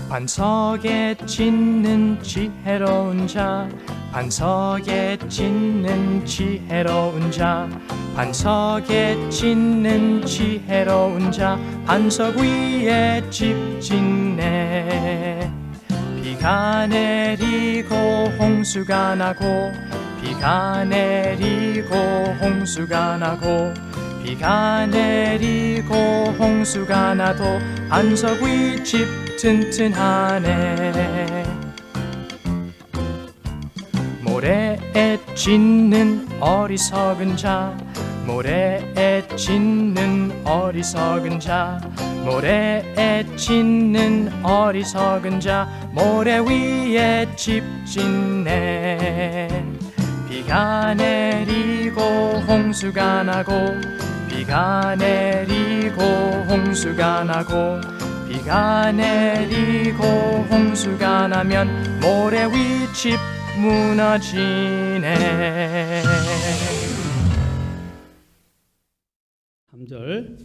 반석에 짓는 지혜로운 자, 반석에 짓는 지혜로운 자, 반석에 짓는 지혜로운 자, 반석 위에 집 짓네. 비가 내리고 홍수가 나고, 비가 내리고 홍수가 나고, 비가 내리고 홍수가 나도 반석 위 집 튼튼하네. 모래에 짓는 어리석은 자, 모래에 짓는 어리석은 자, 모래에 짓는 어리석은 자, 모래 위에 집 짓네. 비가 내리고 홍수가 나고, 비가 내리고 홍수가 나고, 비가 내리고 홍수가 나면 모래 위 집 무너지네. 3절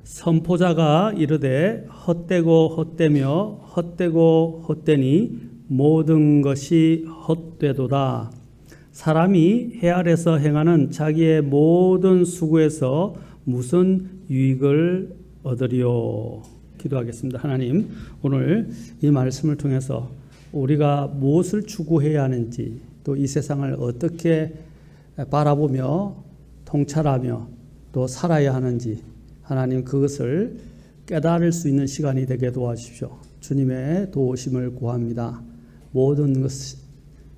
선포자가 이르되 헛되고 헛되며 헛되고 헛되니 모든 것이 헛되도다. 사람이 해 아래서 행하는 자기의 모든 수고에서 무슨 유익을 얻으리요. 기도하겠습니다. 하나님, 오늘 이 말씀을 통해서 우리가 무엇을 추구해야 하는지, 또 이 세상을 어떻게 바라보며 통찰하며 또 살아야 하는지, 하나님 그것을 깨달을 수 있는 시간이 되게 도와주십시오. 주님의 도우심을 구합니다. 모든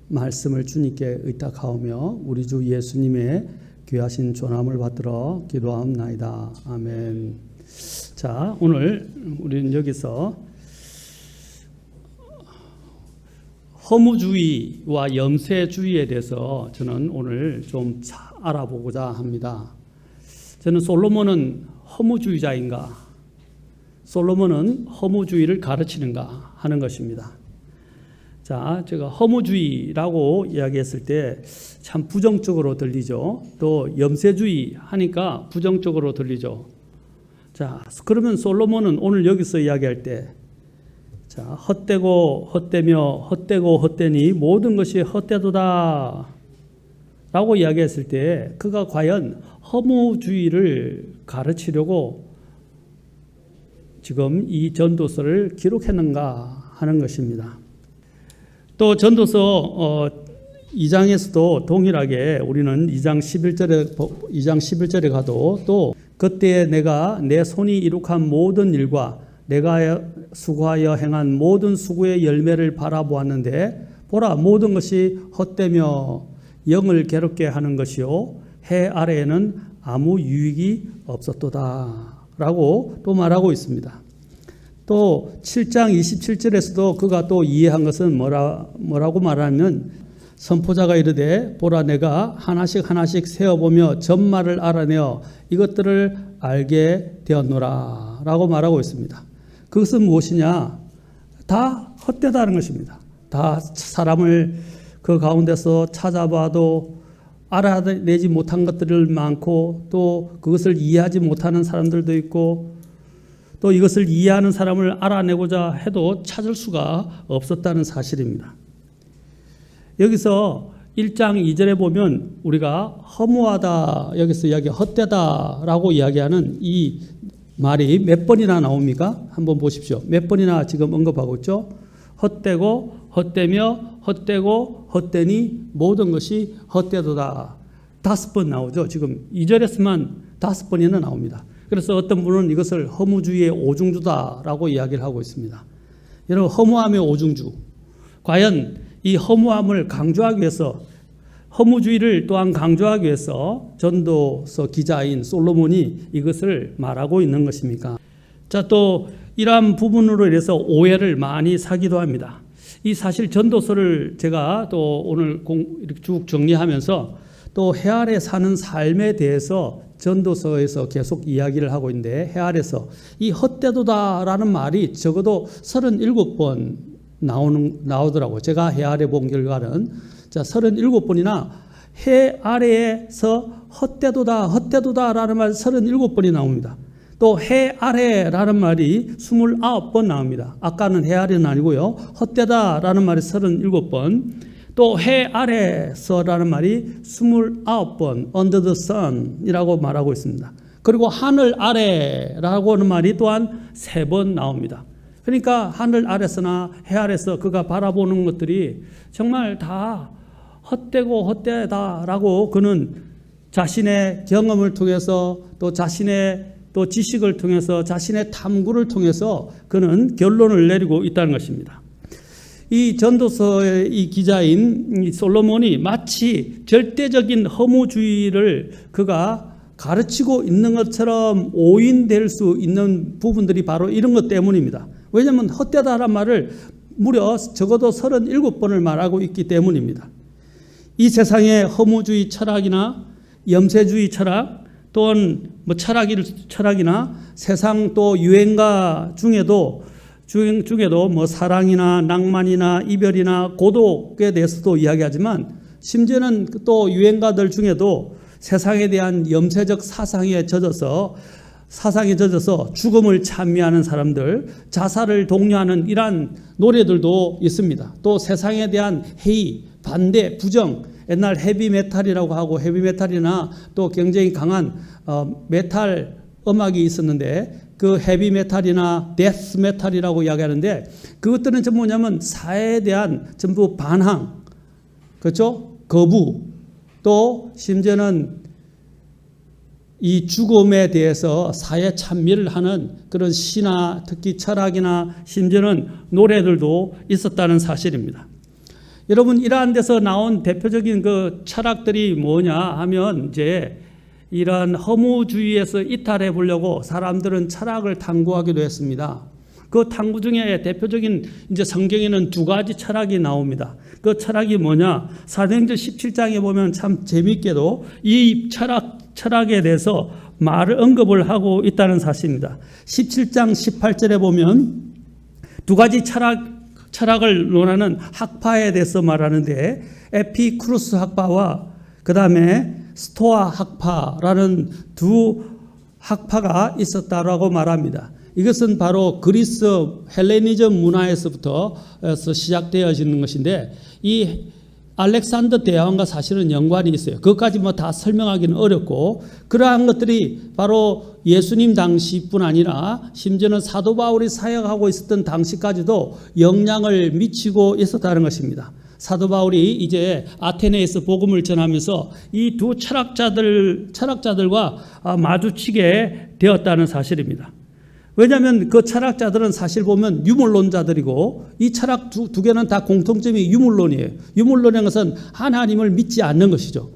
말씀을 주님께 의탁하오며 우리 주 예수님의 귀하신 존함을 받들어 기도하옵나이다. 아멘. 자, 오늘 우리는 여기서 허무주의와 염세주의에 대해서 저는 오늘 좀 알아보고자 합니다. 저는 솔로몬은 허무주의자인가, 솔로몬은 허무주의를 가르치는가 하는 것입니다. 자, 제가 허무주의라고 이야기했을 때 참 부정적으로 들리죠. 또 염세주의 하니까 부정적으로 들리죠. 자, 그러면 솔로몬은 오늘 여기서 이야기할 때, 자, 헛되고 헛되며 헛되고 헛되니 모든 것이 헛되도다 라고 이야기했을 때 그가 과연 허무주의를 가르치려고 지금 이 전도서를 기록했는가 하는 것입니다. 또 전도서 2장에서도 동일하게 우리는 2장 11절에 가도 또 그때 내가 내 손이 이룩한 모든 일과 내가 수고하여 행한 모든 수고의 열매를 바라보았는데 보라, 모든 것이 헛되며 영을 괴롭게 하는 것이요 해 아래에는 아무 유익이 없었도다 라고 또 말하고 있습니다. 또 7장 27절에서도 그가 또 이해한 것은 뭐라고 말하면 선포자가 이르되 보라, 내가 하나씩 하나씩 세어보며 전말을 알아내어 이것들을 알게 되었노라 라고 말하고 있습니다. 그것은 무엇이냐? 다 헛되다는 것입니다. 다 사람을 그 가운데서 찾아봐도 알아내지 못한 것들을 많고, 또 그것을 이해하지 못하는 사람들도 있고, 또 이것을 이해하는 사람을 알아내고자 해도 찾을 수가 없었다는 사실입니다. 여기서 1장 2절에 보면 우리가 허무하다, 여기서 이야기 헛되다라고 이야기하는 이 말이 몇 번이나 나옵니까? 한번 보십시오. 몇 번이나 지금 언급하고 있죠? 헛되고 헛되며 헛되고 헛되니 모든 것이 헛되도다. 5번 나오죠. 지금 2절에서만 5번이나 나옵니다. 그래서 어떤 분은 이것을 허무주의의 오중주다라고 이야기를 하고 있습니다. 여러분, 허무함의 오중주. 과연 이 허무함을 강조하기 위해서, 허무주의를 또한 강조하기 위해서 전도서 기자인 솔로몬이 이것을 말하고 있는 것입니까? 자, 또 이러한 부분으로 인해서 오해를 많이 사기도 합니다. 이 사실 전도서를 제가 또 오늘 이렇게 쭉 정리하면서 또 해 아래 사는 삶에 대해서 전도서에서 계속 이야기를 하고 있는데, 해 아래서 이 헛되도다라는 말이 적어도 37번 나오더라고요. 제가 해 아래 본 결과는 37번이나 해 아래에서 헛되도다 헛되도다라는 말 37번이 나옵니다. 또 해 아래라는 말이 29번 나옵니다. 아까는 해 아래는 아니고요. 헛되다라는 말이 37번, 또 해 아래서라는 말이 29번 under the sun이라고 말하고 있습니다. 그리고 하늘 아래라고 하는 말이 또한 3번 나옵니다. 그러니까 하늘 아래서나 해 아래서 그가 바라보는 것들이 정말 다 헛되고 헛되다라고 그는 자신의 경험을 통해서 또 자신의 또 지식을 통해서 자신의 탐구를 통해서 그는 결론을 내리고 있다는 것입니다. 이 전도서의 이 기자인 이 솔로몬이 마치 절대적인 허무주의를 그가 가르치고 있는 것처럼 오인될 수 있는 부분들이 바로 이런 것 때문입니다. 왜냐하면 헛되다란 말을 무려 적어도 37번을 말하고 있기 때문입니다. 이 세상의 허무주의 철학이나 염세주의 철학 또는 철학이나 세상 또 유행가 중에도 뭐 사랑이나 낭만이나 이별이나 고독에 대해서도 이야기하지만 심지어는 또 유행가들 중에도 세상에 대한 염세적 사상에 젖어서 죽음을 찬미하는 사람들, 자살을 독려하는 이러한 노래들도 있습니다. 또 세상에 대한 회의, 반대, 부정, 옛날 헤비메탈이라고 하고 헤비메탈이나 또 굉장히 강한 메탈 음악이 있었는데 그 헤비메탈이나 데스메탈이라고 이야기하는데 그것들은 전부 뭐냐면 사회에 대한 전부 반항, 그렇죠? 거부, 또 심지어는 이 죽음에 대해서 사회 찬미를 하는 그런 시나 특히 철학이나 심지어는 노래들도 있었다는 사실입니다. 여러분, 이러한 데서 나온 대표적인 그 철학들이 뭐냐 하면 이제 이러한 허무주의에서 이탈해 보려고 사람들은 철학을 탐구하기도 했습니다. 그 탐구 중에 대표적인 이제 성경에는 2가지 철학이 나옵니다. 그 철학이 뭐냐? 사도행전 17장에 보면 참 재미있게도 이 철학에 대해서 언급을 하고 있다는 사실입니다. 17장 18절에 보면 2가지 철학을 논하는 학파에 대해서 말하는데 에피쿠루스 학파와 그 다음에 스토아 학파라는 2 학파가 있었다라고 말합니다. 이것은 바로 그리스 헬레니즘 문화에서부터 시작되어지는 것인데 이 알렉산더 대왕과 사실은 연관이 있어요. 그것까지 뭐 다 설명하기는 어렵고 그러한 것들이 바로 예수님 당시뿐 아니라 심지어는 사도 바울이 사역하고 있었던 당시까지도 영향을 미치고 있었다는 것입니다. 사도 바울이 이제 아테네에서 복음을 전하면서 이 2 철학자들과 마주치게 되었다는 사실입니다. 왜냐하면 그 철학자들은 사실 보면 유물론자들이고 이 철학 두 개는 다 공통점이 유물론이에요. 유물론이라는 것은 하나님을 믿지 않는 것이죠.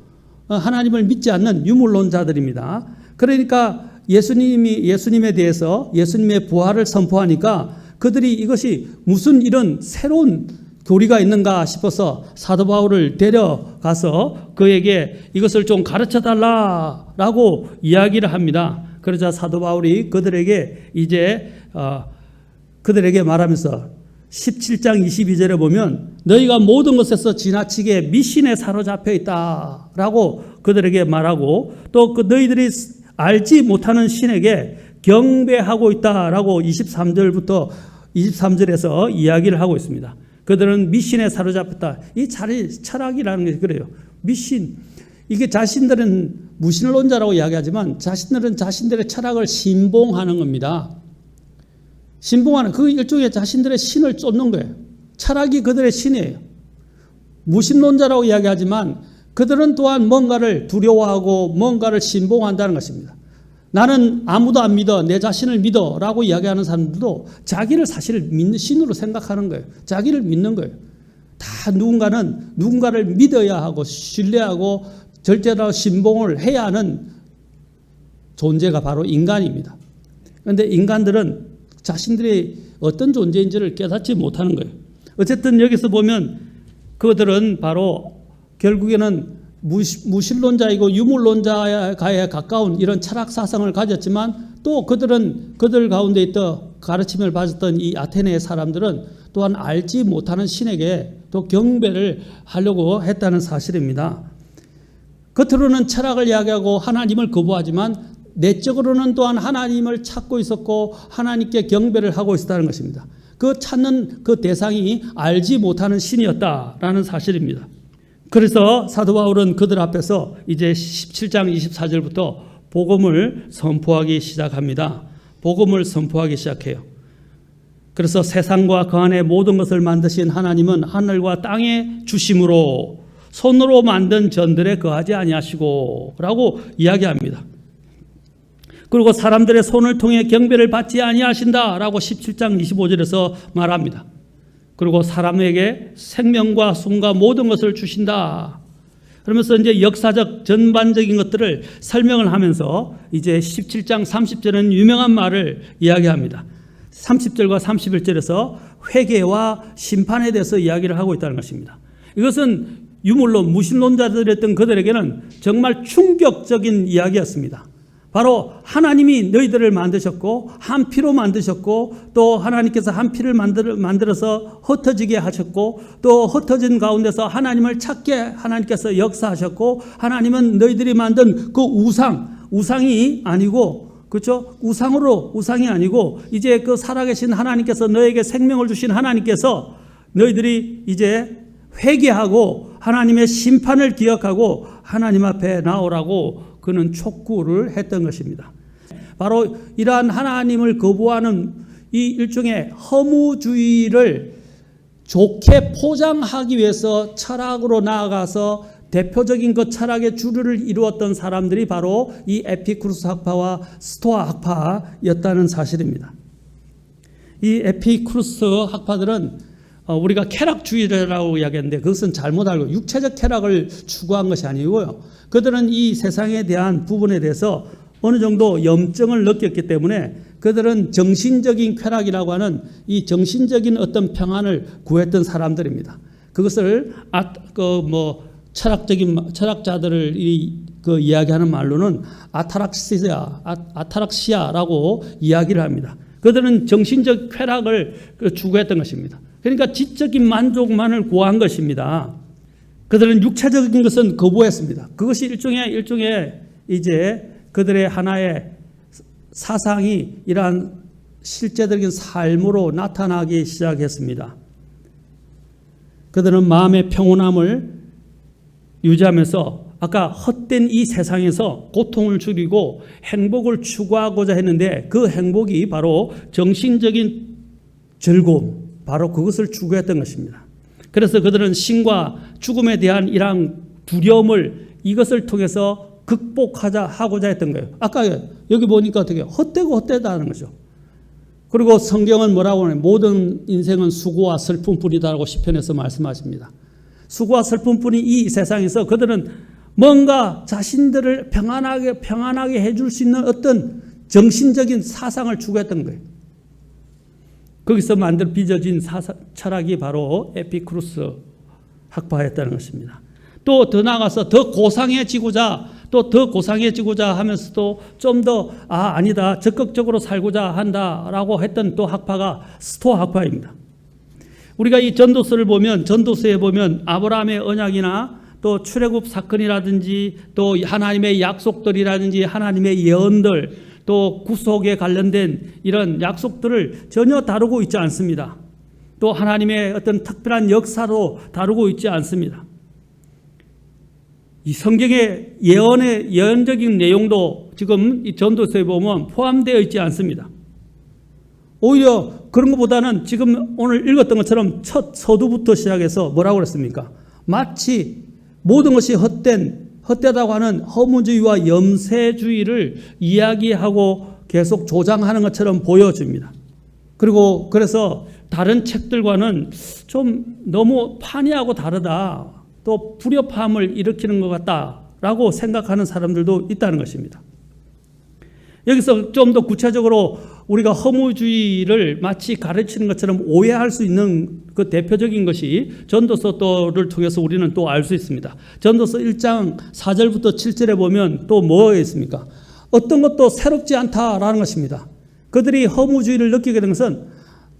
하나님을 믿지 않는 유물론자들입니다. 그러니까 예수님에 대해서 예수님의 부활을 선포하니까 그들이 이것이 무슨 이런 새로운 교리가 있는가 싶어서 사도 바울을 데려가서 그에게 이것을 좀 가르쳐 달라라고 이야기를 합니다. 그러자 사도 바울이 그들에게 말하면서 17장 22절에 보면 너희가 모든 것에서 지나치게 미신에 사로잡혀 있다라고 그들에게 말하고 또 그 너희들이 알지 못하는 신에게 경배하고 있다라고 23절에서 이야기를 하고 있습니다. 그들은 미신에 사로잡혔다. 이 철학이라는 게 그래요. 미신. 이게 자신들은 무신론자라고 이야기하지만 자신들은 자신들의 철학을 신봉하는 겁니다. 신봉하는 그 일종의 자신들의 신을 쫓는 거예요. 철학이 그들의 신이에요. 무신론자라고 이야기하지만 그들은 또한 뭔가를 두려워하고 뭔가를 신봉한다는 것입니다. 나는 아무도 안 믿어, 내 자신을 믿어 라고 이야기하는 사람들도 자기를 사실 믿는 신으로 생각하는 거예요. 자기를 믿는 거예요. 다 누군가를 믿어야 하고 신뢰하고 절대로 신봉을 해야 하는 존재가 바로 인간입니다. 그런데 인간들은 자신들이 어떤 존재인지를 깨닫지 못하는 거예요. 어쨌든 여기서 보면 그들은 바로 결국에는 무신론자이고 유물론자에 가까운 이런 철학 사상을 가졌지만 또 그들 가운데 있던 가르침을 받았던 이 아테네의 사람들은 또한 알지 못하는 신에게 또 경배를 하려고 했다는 사실입니다. 겉으로는 철학을 이야기하고 하나님을 거부하지만 내적으로는 또한 하나님을 찾고 있었고 하나님께 경배를 하고 있었다는 것입니다. 그 찾는 그 대상이 알지 못하는 신이었다라는 사실입니다. 그래서 사도 바울은 그들 앞에서 이제 17장 24절부터 복음을 선포하기 시작합니다. 복음을 선포하기 시작해요. 그래서 세상과 그 안에 모든 것을 만드신 하나님은 하늘과 땅의 주심으로 손으로 만든 전들에 거하지 아니하시고 라고 이야기합니다. 그리고 사람들의 손을 통해 경배를 받지 아니하신다 라고 17장 25절에서 말합니다. 그리고 사람에게 생명과 숨과 모든 것을 주신다. 그러면서 이제 역사적 전반적인 것들을 설명을 하면서 이제 17장 30절은 유명한 말을 이야기합니다. 30절과 31절에서 회개와 심판에 대해서 이야기를 하고 있다는 것입니다. 이것은 유물론 무신론자들이었던 그들에게는 정말 충격적인 이야기였습니다. 바로 하나님이 너희들을 만드셨고 한 피로 만드셨고 또 하나님께서 한 피를 만들어서 흩어지게 하셨고 또 흩어진 가운데서 하나님을 찾게 하나님께서 역사하셨고 하나님은 너희들이 만든 그 우상이 아니고 그렇죠? 우상이 아니고 이제 그 살아계신 하나님께서 너에게 생명을 주신 하나님께서 너희들이 이제 회개하고 하나님의 심판을 기억하고 하나님 앞에 나오라고 그는 촉구를 했던 것입니다. 바로 이러한 하나님을 거부하는 이 일종의 허무주의를 좋게 포장하기 위해서 철학으로 나아가서 대표적인 그 철학의 주류를 이루었던 사람들이 바로 이 에피쿠루스 학파와 스토아 학파였다는 사실입니다. 이 에피쿠루스 학파들은 우리가 쾌락주의라고 이야기했는데 그것은 잘못 알고 육체적 쾌락을 추구한 것이 아니고요. 그들은 이 세상에 대한 부분에 대해서 어느 정도 염증을 느꼈기 때문에 그들은 정신적인 쾌락이라고 하는 이 정신적인 어떤 평안을 구했던 사람들입니다. 그것을 철학자들을 이야기하는 말로는 아타락시아라고 이야기를 합니다. 그들은 정신적 쾌락을 추구했던 것입니다. 그러니까 지적인 만족만을 구한 것입니다. 그들은 육체적인 것은 거부했습니다. 그것이 일종의 이제 그들의 하나의 사상이 이러한 실제적인 삶으로 나타나기 시작했습니다. 그들은 마음의 평온함을 유지하면서 아까 헛된 이 세상에서 고통을 줄이고 행복을 추구하고자 했는데 그 행복이 바로 정신적인 즐거움, 바로 그것을 추구했던 것입니다. 그래서 그들은 신과 죽음에 대한 이러한 두려움을 이것을 통해서 하고자 했던 거예요. 아까 여기 보니까 어떻게 헛되고 헛되다는 거죠. 그리고 성경은 뭐라고 하냐면 모든 인생은 수고와 슬픔뿐이다라고 시편에서 말씀하십니다. 수고와 슬픔뿐이 이 세상에서 그들은 뭔가 자신들을 평안하게 해줄 수 있는 어떤 정신적인 사상을 추구했던 거예요. 거기서 빚어진 철학이 바로 에피쿠루스 학파였다는 것입니다. 또 더 나아가서 더 고상해지고자 하면서도 좀 더 아니다 적극적으로 살고자 한다라고 했던 또 학파가 스토아 학파입니다. 우리가 이 전도서에 보면 아브라함의 언약이나 또 출애굽 사건이라든지 또 하나님의 약속들이라든지 하나님의 예언들 또 구속에 관련된 이런 약속들을 전혀 다루고 있지 않습니다. 또 하나님의 어떤 특별한 역사도 다루고 있지 않습니다. 이 성경의 예언적인 내용도 지금 이 전도서에 보면 포함되어 있지 않습니다. 오히려 그런 것보다는 지금 오늘 읽었던 것처럼 첫 서두부터 시작해서 뭐라고 그랬습니까? 마치 모든 것이 헛되다고 하는 허무주의와 염세주의를 이야기하고 계속 조장하는 것처럼 보여집니다. 그래서 다른 책들과는 좀 너무 판이하고 다르다. 또 불협화음을 일으키는 것 같다라고 생각하는 사람들도 있다는 것입니다. 여기서 좀 더 구체적으로 우리가 허무주의를 마치 가르치는 것처럼 오해할 수 있는 그 대표적인 것이 전도서를 통해서 우리는 또 알 수 있습니다. 전도서 1장 4절부터 7절에 보면 또 뭐가 있습니까? 어떤 것도 새롭지 않다라는 것입니다. 그들이 허무주의를 느끼게 된 것은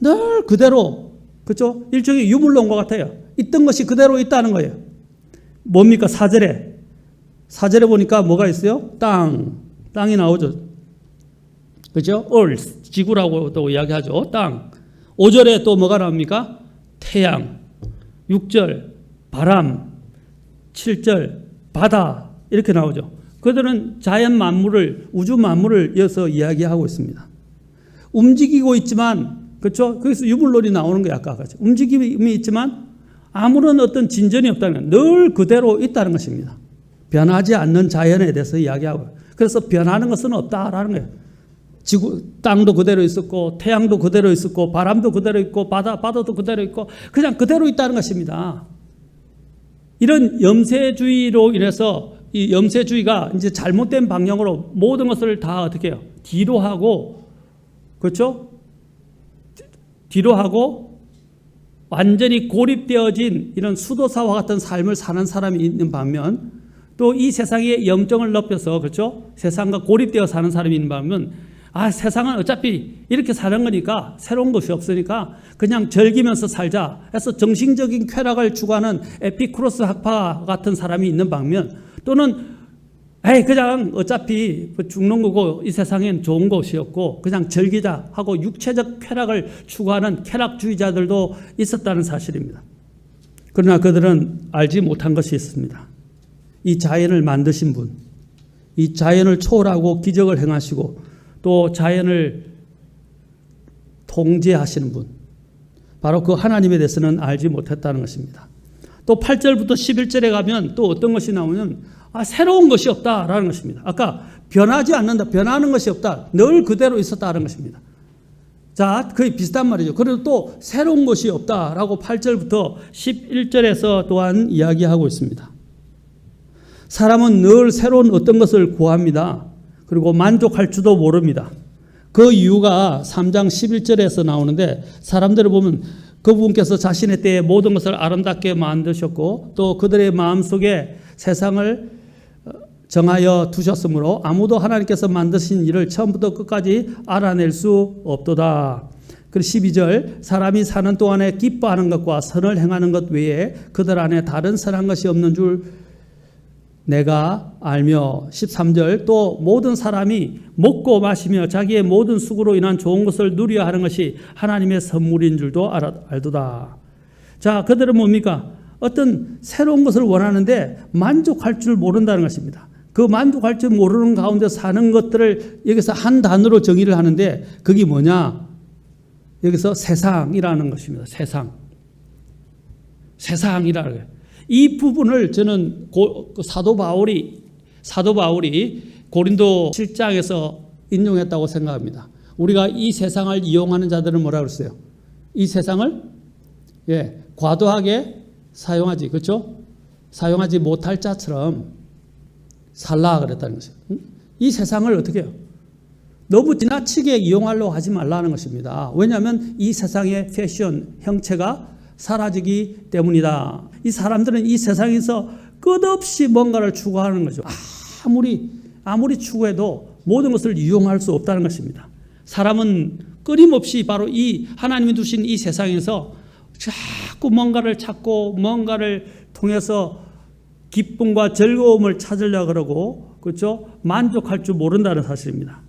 늘 그대로, 그렇죠? 일종의 유물론과 같아요. 있던 것이 그대로 있다는 거예요. 뭡니까? 4절에 보니까 뭐가 있어요? 땅이 나오죠. 그죠? earth, 지구라고도 이야기하죠. 땅. 5절에 또 뭐가 나옵니까? 태양. 6절 바람. 7절 바다. 이렇게 나오죠. 그들은 자연 만물을, 우주 만물을 이어서 이야기하고 있습니다. 움직이고 있지만, 그렇죠? 거기서 유물론이 나오는 거예요. 아까 같이. 움직임이 있지만 아무런 어떤 진전이 없다는, 늘 그대로 있다는 것입니다. 변하지 않는 자연에 대해서 이야기하고, 그래서 변하는 것은 없다라는 거예요. 지구, 땅도 그대로 있었고, 태양도 그대로 있었고, 바람도 그대로 있고, 바다도 그대로 있고, 그냥 그대로 있다는 것입니다. 이런 염세주의로 인해서 이 염세주의가 이제 잘못된 방향으로 모든 것을 다 어떻게 해요? 뒤로 하고, 그렇죠? 뒤로 하고 완전히 고립되어진 이런 수도사와 같은 삶을 사는 사람이 있는 반면, 또 이 세상의 염정을 높여서, 그렇죠? 세상과 고립되어 사는 사람이 있는 반면, 세상은 어차피 이렇게 사는 거니까 새로운 것이 없으니까 그냥 즐기면서 살자 해서 정신적인 쾌락을 추구하는 에피쿠로스 학파 같은 사람이 있는 반면, 또는 그냥 어차피 죽는 거고 이 세상엔 좋은 것이 없고 그냥 즐기자 하고 육체적 쾌락을 추구하는 쾌락주의자들도 있었다는 사실입니다. 그러나 그들은 알지 못한 것이 있습니다. 이 자연을 만드신 분, 이 자연을 초월하고 기적을 행하시고 또 자연을 통제하시는 분, 바로 그 하나님에 대해서는 알지 못했다는 것입니다. 또 8절부터 11절에 가면 또 어떤 것이 나오면 새로운 것이 없다라는 것입니다. 아까 변하지 않는다, 변하는 것이 없다, 늘 그대로 있었다는 것입니다. 자, 거의 비슷한 말이죠. 그리고 또 새로운 것이 없다라고 8절부터 11절에서 또한 이야기하고 있습니다. 사람은 늘 새로운 어떤 것을 구합니다. 그리고 만족할 줄도 모릅니다. 그 이유가 3장 11절에서 나오는데, 사람들을 보면 그분께서 자신의 때에 모든 것을 아름답게 만드셨고 또 그들의 마음속에 세상을 정하여 두셨으므로 아무도 하나님께서 만드신 일을 처음부터 끝까지 알아낼 수 없도다. 그리고 12절, 사람이 사는 동안에 기뻐하는 것과 선을 행하는 것 외에 그들 안에 다른 선한 것이 없는 줄 내가 알며, 13절, 또 모든 사람이 먹고 마시며 자기의 모든 수고로 인한 좋은 것을 누려야 하는 것이 하나님의 선물인 줄도 알도다. 자, 그들은 뭡니까? 어떤 새로운 것을 원하는데 만족할 줄 모른다는 것입니다. 그 만족할 줄 모르는 가운데 사는 것들을 여기서 한 단어로 정의를 하는데, 그게 뭐냐? 여기서 세상이라는 것입니다. 세상이라는 거예요. 이 부분을 저는 사도 바울이 고린도 7장에서 인용했다고 생각합니다. 우리가 이 세상을 이용하는 자들은 뭐라고 그랬어요? 이 세상을 과도하게 사용하지, 그렇죠? 사용하지 못할 자처럼 살라 그랬다는 것이에요. 이 세상을 어떻게 해요? 너무 지나치게 이용하려고 하지 말라는 것입니다. 왜냐하면 이 세상의 패션, 형체가 사라지기 때문이다. 이 사람들은 이 세상에서 끝없이 뭔가를 추구하는 거죠. 아무리 추구해도 모든 것을 이용할 수 없다는 것입니다. 사람은 끊임없이 바로 이 하나님이 두신 이 세상에서 자꾸 뭔가를 찾고 뭔가를 통해서 기쁨과 즐거움을 찾으려고 그러고, 그렇죠? 만족할 줄 모른다는 사실입니다.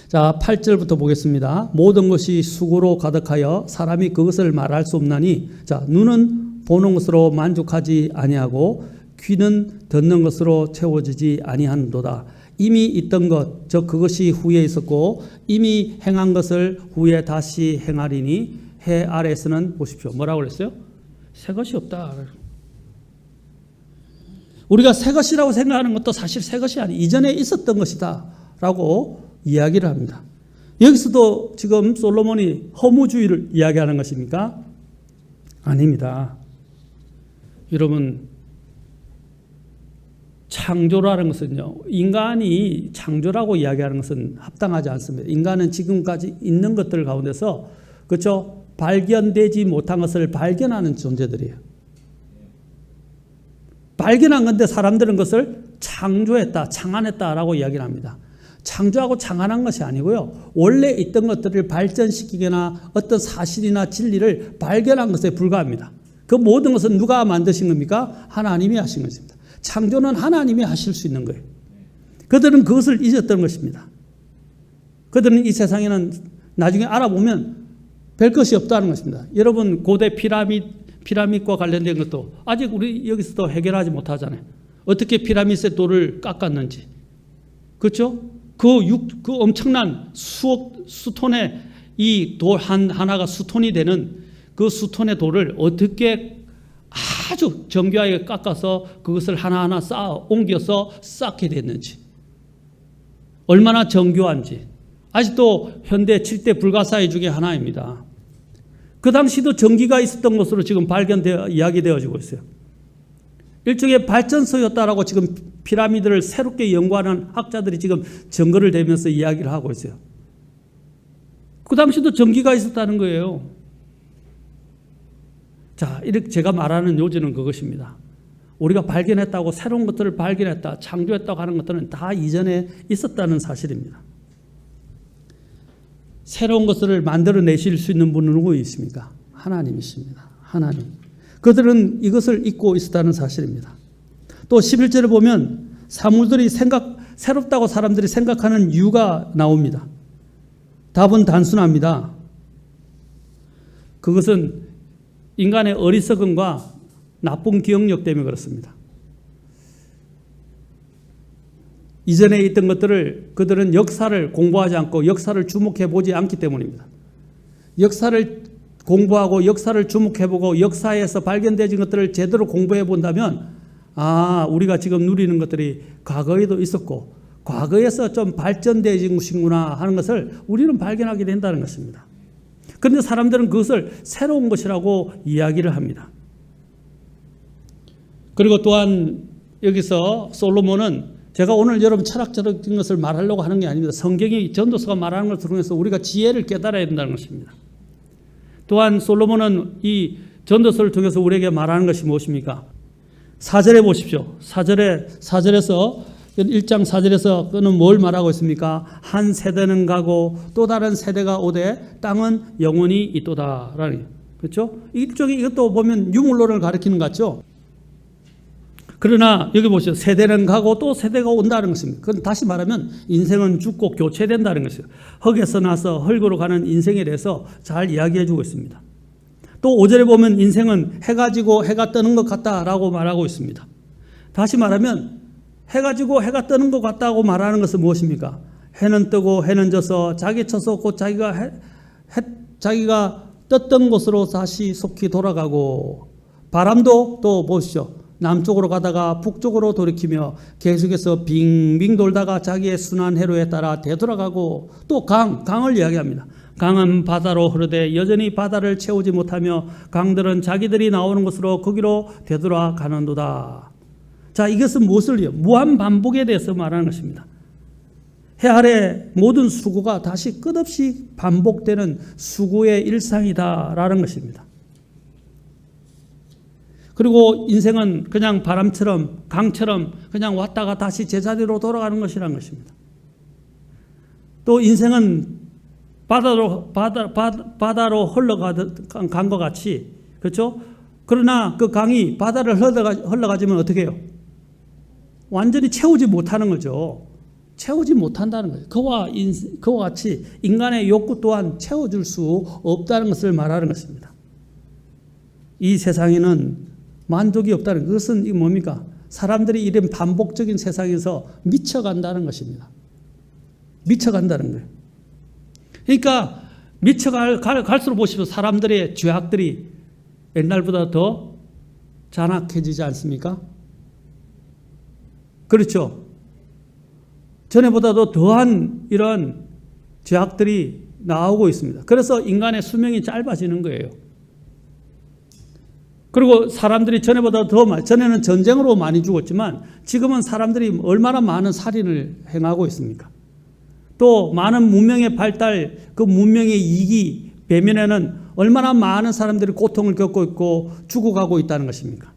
자, 8절부터 보겠습니다. 모든 것이 수고로 가득하여 사람이 그것을 말할 수 없나니, 자, 눈은 보는 것으로 만족하지 아니하고 귀는 듣는 것으로 채워지지 아니하는도다. 이미 있던 것, 즉 그것이 후에 있었고 이미 행한 것을 후에 다시 행하리니 해 아래에서는 보십시오. 뭐라고 그랬어요? 새 것이 없다. 우리가 새 것이라고 생각하는 것도 사실 새 것이 아니, 이전에 있었던 것이다 라고 이야기를 합니다. 여기서도 지금 솔로몬이 허무주의를 이야기하는 것입니까? 아닙니다. 여러분, 창조라는 것은요, 인간이 창조라고 이야기하는 것은 합당하지 않습니다. 인간은 지금까지 있는 것들 가운데서, 그렇죠? 발견되지 못한 것을 발견하는 존재들이에요. 발견한 건데 사람들은 그것을 창조했다, 창안했다라고 이야기를 합니다. 창조하고 창안한 것이 아니고요, 원래 있던 것들을 발전시키거나 어떤 사실이나 진리를 발견한 것에 불과합니다. 그 모든 것은 누가 만드신 겁니까? 하나님이 하신 것입니다. 창조는 하나님이 하실 수 있는 거예요. 그들은 그것을 잊었던 것입니다. 그들은 이 세상에는 나중에 알아보면 별 것이 없다는 것입니다. 여러분 고대 피라밋과 관련된 것도 아직 우리 여기서도 해결하지 못하잖아요. 어떻게 피라밋의 돌을 깎았는지. 그렇죠? 그 엄청난 수톤의 이 돌 하나가 수톤이 되는 그 수톤의 돌을 어떻게 아주 정교하게 깎아서 그것을 하나하나 옮겨서 쌓게 됐는지. 얼마나 정교한지. 아직도 현대 7대 불가사의 중에 하나입니다. 그 당시도 전기가 있었던 것으로 지금 이야기되어지고 있어요. 일종의 발전소였다라고 지금 피라미드를 새롭게 연구하는 학자들이 지금 증거를 대면서 이야기를 하고 있어요. 그 당시도 전기가 있었다는 거예요. 자, 이렇게 제가 말하는 요지는 그것입니다. 우리가 발견했다고 새로운 것들을 발견했다, 창조했다고 하는 것들은 다 이전에 있었다는 사실입니다. 새로운 것을 만들어내실 수 있는 분은 누구 있습니까? 하나님이십니다. 하나님. 그들은 이것을 잊고 있었다는 사실입니다. 또 11절에 보면 사물들이 새롭다고 사람들이 생각하는 이유가 나옵니다. 답은 단순합니다. 그것은 인간의 어리석음과 나쁜 기억력 때문에 그렇습니다. 이전에 있던 것들을 그들은 역사를 공부하지 않고 역사를 주목해 보지 않기 때문입니다. 역사를 공부하고 역사를 주목해 보고 역사에서 발견되는 것들을 제대로 공부해 본다면 우리가 지금 누리는 것들이 과거에도 있었고 과거에서 좀 발전되어진 것이구나 하는 것을 우리는 발견하게 된다는 것입니다. 그런데 사람들은 그것을 새로운 것이라고 이야기를 합니다. 그리고 또한 여기서 솔로몬은 제가 오늘 여러분 철학적인 것을 말하려고 하는 게 아닙니다. 성경이 전도서가 말하는 것을 통해서 우리가 지혜를 깨달아야 된다는 것입니다. 또한 솔로몬은 이 전도서를 통해서 우리에게 말하는 것이 무엇입니까? 4절에 보십시오. 4절에서 1장 4절에서 그는 뭘 말하고 있습니까? 한 세대는 가고 또 다른 세대가 오되 땅은 영원히 있도다라는 거예요. 그렇죠? 일종의 이것도 보면 유물론을 가리키는 것 같죠? 그러나 여기 보시죠. 세대는 가고 또 세대가 온다는 것입니다. 그건 다시 말하면 인생은 죽고 교체된다는 것이에요. 흙에서 나서 흙으로 가는 인생에 대해서 잘 이야기해 주고 있습니다. 또 5절에 보면 인생은 해가 지고 해가 뜨는 것 같다라고 말하고 있습니다. 다시 말하면 해가 지고 해가 뜨는 것 같다고 말하는 것은 무엇입니까? 해는 뜨고 해는 져서 자기 쳐서 곧 자기가 떴던 곳으로 다시 속히 돌아가고 바람도 또 보시죠. 남쪽으로 가다가 북쪽으로 돌이키며 계속해서 빙빙 돌다가 자기의 순환 회로에 따라 되돌아가고 또 강을 이야기합니다. 강은 바다로 흐르되 여전히 바다를 채우지 못하며 강들은 자기들이 나오는 곳으로 거기로 되돌아가는도다. 자, 이것은 무엇을요? 무한 반복에 대해서 말하는 것입니다. 해 아래 모든 수고가 다시 끝없이 반복되는 수고의 일상이다라는 것입니다. 그리고 인생은 그냥 바람처럼 강처럼 그냥 왔다가 다시 제자리로 돌아가는 것이라는 것입니다. 또 인생은 바다로 흘러간 것 같이, 그렇죠? 그러나 그 강이 바다를 흘러가지면 어떻게 해요? 완전히 채우지 못하는 거죠. 채우지 못한다는 거예요. 그와 같이 인간의 욕구 또한 채워줄 수 없다는 것을 말하는 것입니다. 이 세상에는 만족이 없다는 그것은 이게 뭡니까? 사람들이 이런 반복적인 세상에서 미쳐간다는 것입니다. 미쳐간다는 거예요. 그러니까 갈수록 보십시오. 사람들의 죄악들이 옛날보다 더 잔악해지지 않습니까? 그렇죠. 전에보다도 더한 이런 죄악들이 나오고 있습니다. 그래서 인간의 수명이 짧아지는 거예요. 그리고 사람들이 전에보다 전에는 전쟁으로 많이 죽었지만 지금은 사람들이 얼마나 많은 살인을 행하고 있습니까? 또 많은 문명의 발달, 그 문명의 이기 배면에는 얼마나 많은 사람들이 고통을 겪고 있고 죽어가고 있다는 것입니까?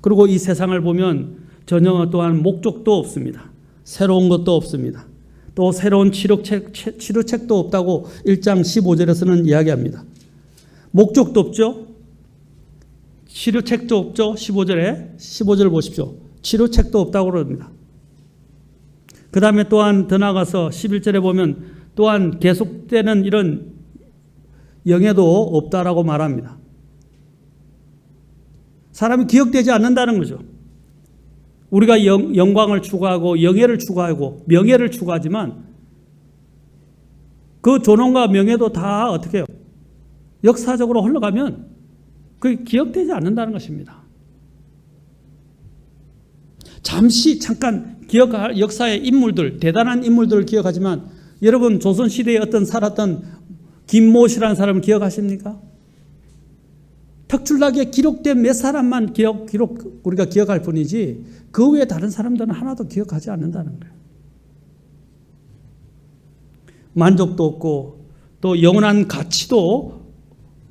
그리고 이 세상을 보면 전혀 또한 목적도 없습니다. 새로운 것도 없습니다. 또 새로운 치료책도 없다고 1장 15절에서는 이야기합니다. 목적도 없죠. 치료책도 없죠. 15절 보십시오. 치료책도 없다고 그럽니다. 그 다음에 또한 더 나아가서 11절에 보면 또한 계속되는 이런 영예도 없다라고 말합니다. 사람이 기억되지 않는다는 거죠. 우리가 영광을 추구하고 영예를 추구하고 명예를 추구하지만 그 존엄과 명예도 다 어떻게 해요? 역사적으로 흘러가면 그게 기억되지 않는다는 것입니다. 잠깐 기억할 역사의 인물들, 대단한 인물들을 기억하지만 여러분 조선시대에 어떤 살았던 김모씨라는 사람을 기억하십니까? 특출나게 기록된 몇 사람만 우리가 기억할 뿐이지 그 외에 다른 사람들은 하나도 기억하지 않는다는 거예요. 만족도 없고 또 영원한 가치도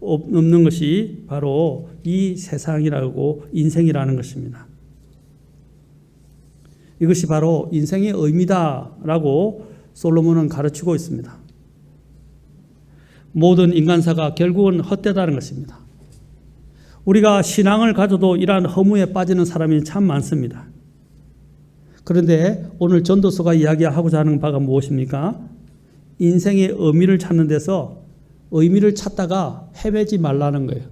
없는 것이 바로 이 세상이라고 인생이라는 것입니다. 이것이 바로 인생의 의미다라고 솔로몬은 가르치고 있습니다. 모든 인간사가 결국은 헛되다는 것입니다. 우리가 신앙을 가져도 이러한 허무에 빠지는 사람이 참 많습니다. 그런데 오늘 전도서가 이야기하고자 하는 바가 무엇입니까? 인생의 의미를 찾는 데서 의미를 찾다가 헤매지 말라는 거예요.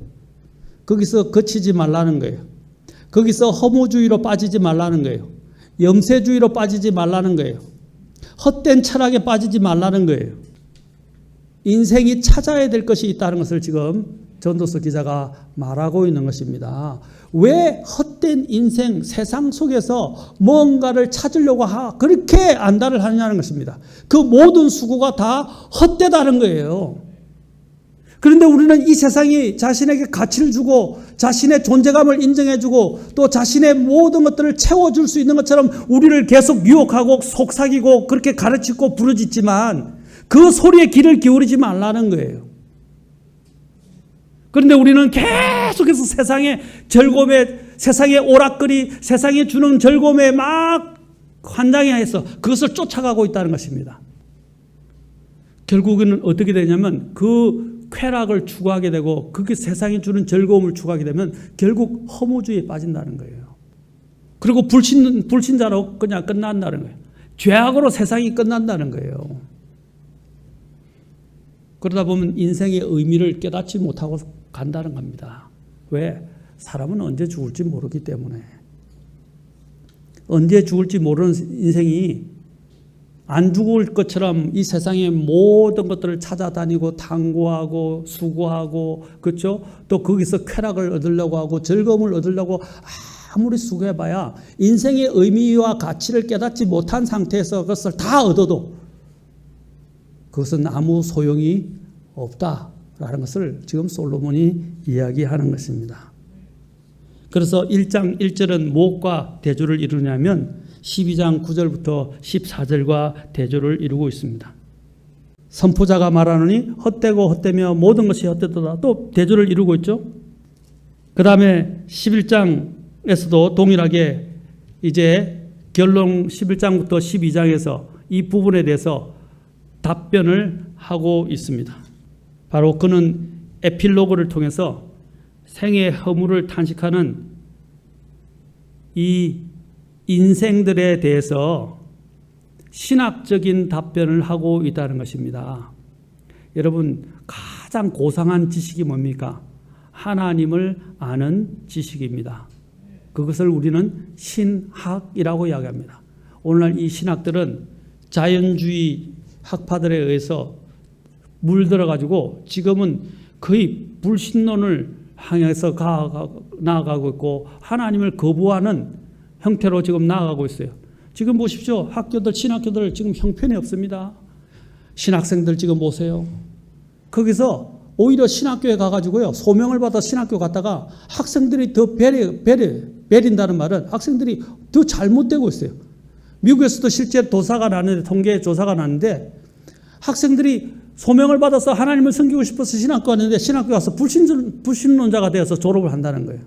거기서 거치지 말라는 거예요. 거기서 허무주의로 빠지지 말라는 거예요. 염세주의로 빠지지 말라는 거예요. 헛된 철학에 빠지지 말라는 거예요. 인생이 찾아야 될 것이 있다는 것을 지금 전도서 기자가 말하고 있는 것입니다. 왜 헛된 인생, 세상 속에서 뭔가를 찾으려고 그렇게 안달을 하느냐는 것입니다. 그 모든 수고가 다 헛되다는 거예요. 그런데 우리는 이 세상이 자신에게 가치를 주고 자신의 존재감을 인정해주고 또 자신의 모든 것들을 채워줄 수 있는 것처럼 우리를 계속 유혹하고 속삭이고 그렇게 가르치고 부르짖지만 그 소리에 귀를 기울이지 말라는 거예요. 그런데 우리는 계속해서 세상의 즐거움에, 세상의 오락거리, 세상이 주는 즐거움에 막 환장해서 그것을 쫓아가고 있다는 것입니다. 결국에는 어떻게 되냐면 그 쾌락을 추구하게 되고 그게 세상이 주는 즐거움을 추구하게 되면 결국 허무주의에 빠진다는 거예요. 그리고 불신자로 그냥 끝난다는 거예요. 죄악으로 세상이 끝난다는 거예요. 그러다 보면 인생의 의미를 깨닫지 못하고 간다는 겁니다. 왜? 사람은 언제 죽을지 모르기 때문에. 언제 죽을지 모르는 인생이 안 죽을 것처럼 이 세상의 모든 것들을 찾아다니고 탐구하고 수고하고 그렇죠? 또 거기서 쾌락을 얻으려고 하고 즐거움을 얻으려고 아무리 수고해봐야 인생의 의미와 가치를 깨닫지 못한 상태에서 그것을 다 얻어도 그것은 아무 소용이 없다라는 것을 지금 솔로몬이 이야기하는 것입니다. 그래서 1장 1절은 무엇과 대조를 이루냐면 12장 9절부터 14절과 대조를 이루고 있습니다. 선포자가 말하노니 헛되고 헛되며 모든 것이 헛되도다. 또 대조를 이루고 있죠. 그 다음에 11장에서도 동일하게 이제 결론 11장부터 12장에서 이 부분에 대해서 답변을 하고 있습니다. 바로 그는 에필로그를 통해서 생의 허물을 탄식하는 이 인생들에 대해서 신학적인 답변을 하고 있다는 것입니다. 여러분, 가장 고상한 지식이 뭡니까? 하나님을 아는 지식입니다. 그것을 우리는 신학이라고 이야기합니다. 오늘날 이 신학들은 자연주의 학파들에 의해서 물들어가지고 지금은 거의 불신론을 향해서 나아가고 있고 하나님을 거부하는 형태로 지금 나아가고 있어요. 지금 보십시오. 학교들, 신학교들 지금 형편이 없습니다. 신학생들 지금 보세요. 거기서 오히려 신학교에 가가지고요. 소명을 받아 신학교 갔다가 학생들이 더 베린다는 말은 학생들이 더 잘못되고 있어요. 미국에서도 실제 통계 조사가 났는데 학생들이 소명을 받아서 하나님을 섬기고 싶어서 신학교 갔는데 신학교 가서 불신론자가 되어서 졸업을 한다는 거예요.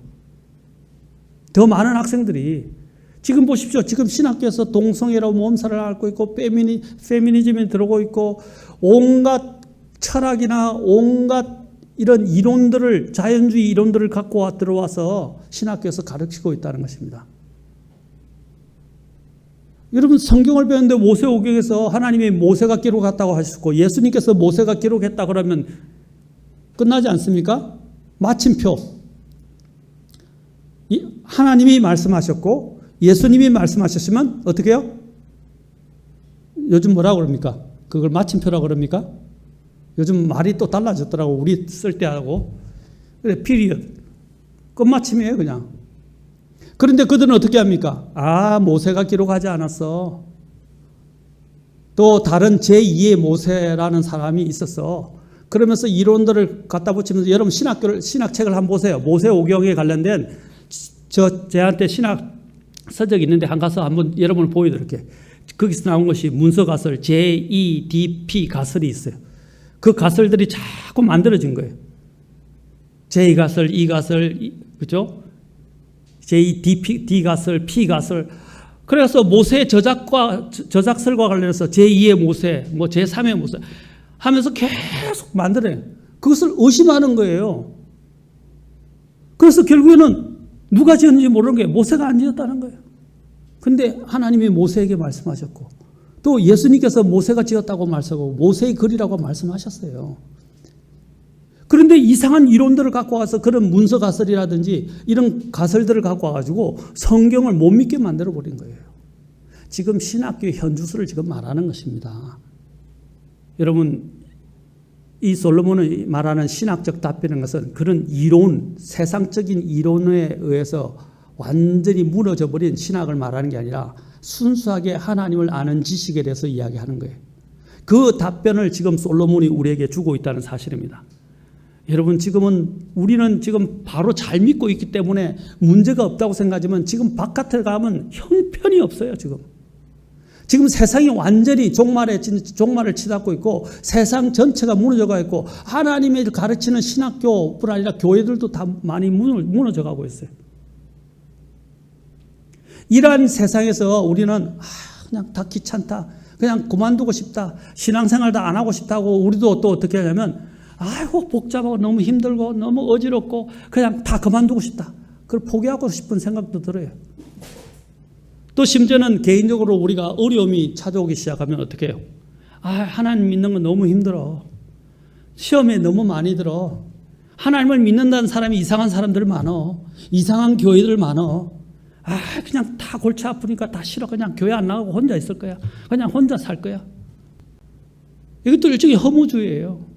더 많은 학생들이 지금 보십시오. 지금 신학교에서 동성애로 몸살을 앓고 있고 페미니즘이 들어오고 있고 온갖 철학이나 온갖 이런 이론들을 자연주의 이론들을 갖고 들어와서 신학교에서 가르치고 있다는 것입니다. 여러분 성경을 배웠는데 모세오경에서 하나님이 모세가 기록했다고 하셨고 예수님께서 모세가 기록했다 그러면 끝나지 않습니까? 마침표. 하나님이 말씀하셨고 예수님이 말씀하셨으면 어떻게 해요? 요즘 뭐라고 그럽니까? 그걸 마침표라고 그럽니까? 요즘 말이 또 달라졌더라고. 우리 쓸 때하고. 그래, 피리어드. 끝마침이에요, 그냥. 그런데 그들은 어떻게 합니까? 아, 모세가 기록하지 않았어. 또 다른 제2의 모세라는 사람이 있었어. 그러면서 이론들을 갖다 붙이면서 여러분 신학책을 한번 보세요. 모세오경에 관련된 저한테 신학 서적이 있는데 한 가서 한번 여러분을 보여드릴게요. 거기서 나온 것이 문서가설 JEDP 가설이 있어요. 그 가설들이 자꾸 만들어진 거예요. J 가설, E 가설, 그죠? JDP 가설, P 가설. 그래서 모세 저작설과 관련해서 제2의 모세, 뭐 제3의 모세 하면서 계속 만들어요. 그것을 의심하는 거예요. 그래서 결국에는 누가 지었는지 모르는 게 모세가 안 지었다는 거예요. 근데 하나님이 모세에게 말씀하셨고 또 예수님께서 모세가 지었다고 말씀하고 모세의 글이라고 말씀하셨어요. 그런데 이상한 이론들을 갖고 와서 그런 문서 가설이라든지 이런 가설들을 갖고 와가지고 성경을 못 믿게 만들어 버린 거예요. 지금 신학교의 현주소를 지금 말하는 것입니다. 여러분, 이 솔로몬이 말하는 신학적 답변인 것은 그런 이론, 세상적인 이론에 의해서 완전히 무너져 버린 신학을 말하는 게 아니라 순수하게 하나님을 아는 지식에 대해서 이야기하는 거예요. 그 답변을 지금 솔로몬이 우리에게 주고 있다는 사실입니다. 여러분, 우리는 지금 바로 잘 믿고 있기 때문에 문제가 없다고 생각하지만 지금 바깥에 가면 형편이 없어요. 지금 세상이 완전히 종말을 치닫고 있고 세상 전체가 무너져가 있고 하나님을 가르치는 신학교뿐 아니라 교회들도 다 많이 무너져 가고 있어요. 이러한 세상에서 우리는 그냥 다 귀찮다, 그냥 그만두고 싶다, 신앙생활도 안 하고 싶다고 우리도 또 어떻게 하냐면 아이고 복잡하고 너무 힘들고 너무 어지럽고 그냥 다 그만두고 싶다. 그걸 포기하고 싶은 생각도 들어요. 또 심지어는 개인적으로 우리가 어려움이 찾아오기 시작하면 어떻게 해요? 하나님 믿는 건 너무 힘들어. 시험에 너무 많이 들어. 하나님을 믿는다는 사람이 이상한 사람들 많어. 이상한 교회들 많어. 그냥 다 골치 아프니까 다 싫어. 그냥 교회 안 나가고 혼자 있을 거야. 그냥 혼자 살 거야. 이것도 일종의 허무주의예요.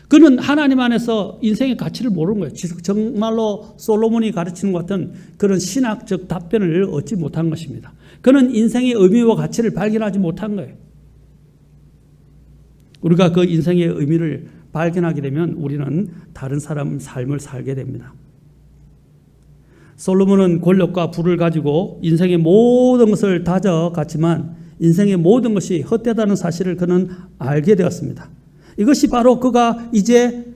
그는 하나님 안에서 인생의 가치를 모르는 거예요. 정말로 솔로몬이 가르치는 것 같은 그런 신학적 답변을 얻지 못한 것입니다. 그는 인생의 의미와 가치를 발견하지 못한 거예요. 우리가 그 인생의 의미를 발견하게 되면 우리는 다른 사람 삶을 살게 됩니다. 솔로몬은 권력과 부를 가지고 인생의 모든 것을 다져갔지만 인생의 모든 것이 헛되다는 사실을 그는 알게 되었습니다. 이것이 바로 그가 이제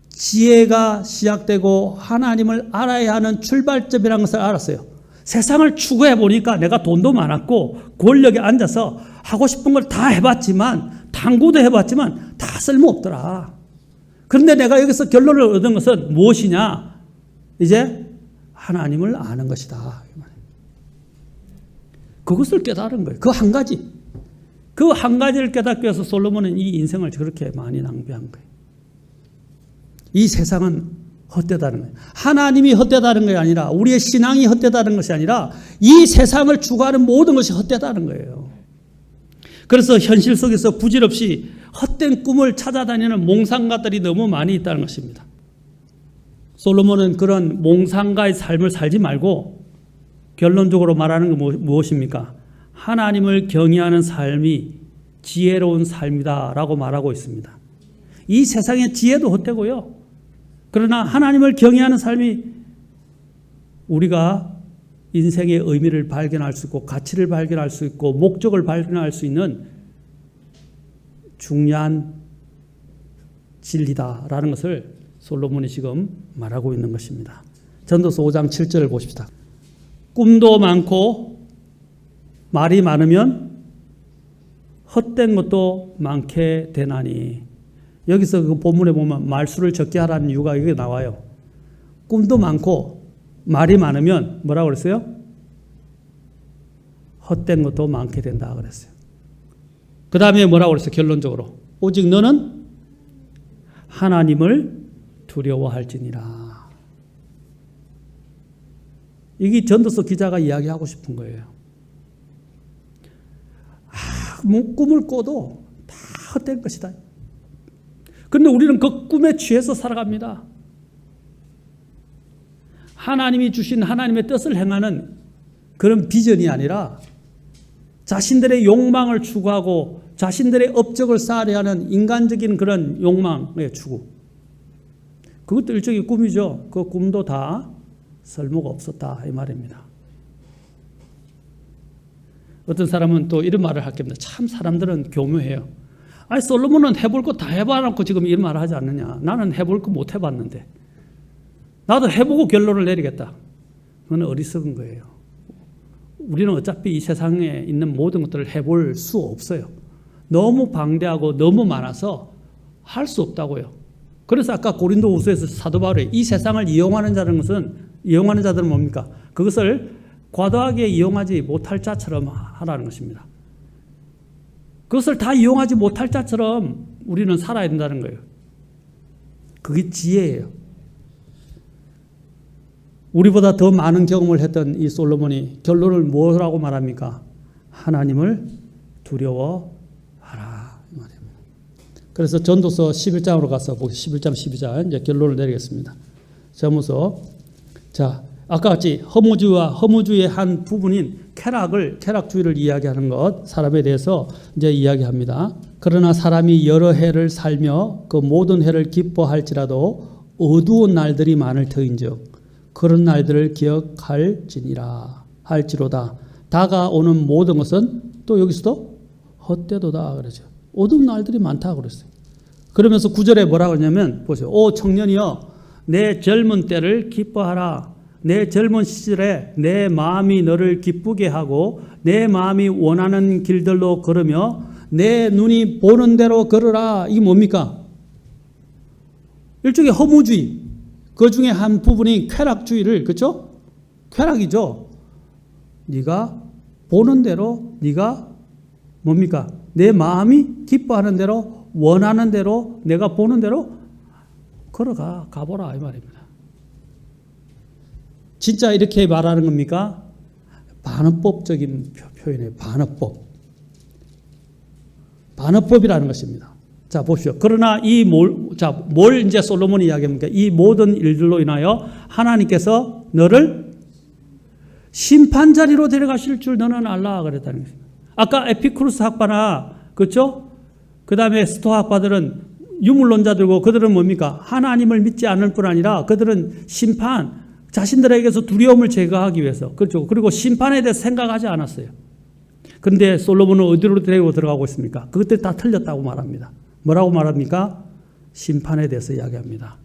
지혜가 시작되고 하나님을 알아야 하는 출발점이라는 것을 알았어요. 세상을 추구해 보니까 내가 돈도 많았고 권력에 앉아서 하고 싶은 걸 다 해봤지만 탐구도 해봤지만 다 쓸모없더라. 그런데 내가 여기서 결론을 얻은 것은 무엇이냐? 이제 하나님을 아는 것이다. 그것을 깨달은 거예요. 그 한 가지. 그 한 가지를 깨닫기 위해서 솔로몬은 이 인생을 저렇게 많이 낭비한 거예요. 이 세상은 헛되다는 거예요. 하나님이 헛되다는 것이 아니라 우리의 신앙이 헛되다는 것이 아니라 이 세상을 추구하는 모든 것이 헛되다는 거예요. 그래서 현실 속에서 부질없이 헛된 꿈을 찾아다니는 몽상가들이 너무 많이 있다는 것입니다. 솔로몬은 그런 몽상가의 삶을 살지 말고 결론적으로 말하는 건 무엇입니까? 하나님을 경외하는 삶이 지혜로운 삶이다라고 말하고 있습니다. 이 세상의 지혜도 헛되고요. 그러나 하나님을 경외하는 삶이 우리가 인생의 의미를 발견할 수 있고 가치를 발견할 수 있고 목적을 발견할 수 있는 중요한 진리다라는 것을 솔로몬이 지금 말하고 있는 것입니다. 전도서 5장 7절을 보십시다. 꿈도 많고 말이 많으면 헛된 것도 많게 되나니. 여기서 그 본문에 보면 말수를 적게 하라는 이유가 여기 나와요. 꿈도 많고 말이 많으면 뭐라고 그랬어요? 헛된 것도 많게 된다 그랬어요. 그 다음에 뭐라고 그랬어요? 결론적으로 오직 너는 하나님을 두려워할지니라. 이게 전도서 기자가 이야기하고 싶은 거예요. 꿈을 꿔도 다 헛된 것이다. 그런데 우리는 그 꿈에 취해서 살아갑니다. 하나님이 주신 하나님의 뜻을 행하는 그런 비전이 아니라 자신들의 욕망을 추구하고 자신들의 업적을 쌓으려 하는 인간적인 그런 욕망의 추구. 그것도 일종의 꿈이죠. 그 꿈도 다 쓸모가 없었다 이 말입니다. 어떤 사람은 또 이런 말을 할 겁니다. 참 사람들은 교묘해요. 아니 솔로몬은 해볼 거 다 해봐놓고 지금 이런 말을 하지 않느냐. 나는 해볼 거 못 해봤는데 나도 해보고 결론을 내리겠다. 그건 어리석은 거예요. 우리는 어차피 이 세상에 있는 모든 것들을 해볼 수 없어요. 너무 방대하고 너무 많아서 할 수 없다고요. 그래서 아까 고린도후서에서 사도 바울이 이 세상을 이용하는 자들은 뭡니까? 그것을 과도하게 이용하지 못할 자처럼 하라는 것입니다. 그것을 다 이용하지 못할 자처럼 우리는 살아야 된다는 거예요. 그게 지혜예요. 우리보다 더 많은 경험을 했던 이 솔로몬이 결론을 뭐라고 말합니까? 하나님을 두려워하라 이 말입니다. 그래서 전도서 11장으로 가서 11장 12장 이제 결론을 내리겠습니다. 전도서 자 아까 같이 허무주의의 한 부분인 쾌락주의를 이야기하는 것, 사람에 대해서 이제 이야기합니다. 그러나 사람이 여러 해를 살며 그 모든 해를 기뻐할지라도 어두운 날들이 많을 터인즉 그런 날들을 기억할지니라 할지로다. 다가오는 모든 것은 또 여기서도 헛되도다 그러죠. 어두운 날들이 많다 그랬어요. 그러면서 9절에 뭐라고 하냐면 보세요. 오 청년이여 내 젊은 때를 기뻐하라. 내 젊은 시절에 내 마음이 너를 기쁘게 하고 내 마음이 원하는 길들로 걸으며 내 눈이 보는 대로 걸으라. 이게 뭡니까? 일종의 허무주의. 그 중에 한 부분이 쾌락주의를, 그렇죠? 쾌락이죠. 네가 보는 대로, 네가 뭡니까? 내 마음이 기뻐하는 대로, 원하는 대로, 내가 보는 대로 가보라 이 말입니다. 진짜 이렇게 말하는 겁니까? 반어법적인 표현이에요. 반어법이라는 것입니다. 자, 보십시오. 그러나 뭘 이제 솔로몬이 이야기합니까? 이 모든 일들로 인하여 하나님께서 너를 심판 자리로 데려가실 줄 너는 알라 그랬다는 것입니다. 아까 에피쿠르스 학파나 그렇죠? 그 다음에 스토아 학파들은 유물론자들고 그들은 뭡니까? 하나님을 믿지 않을 뿐 아니라 그들은 자신들에게서 두려움을 제거하기 위해서 그렇죠. 그리고 심판에 대해서 생각하지 않았어요. 그런데 솔로몬은 어디로 데리고 들어가고 있습니까? 그것들이 다 틀렸다고 말합니다. 뭐라고 말합니까? 심판에 대해서 이야기합니다.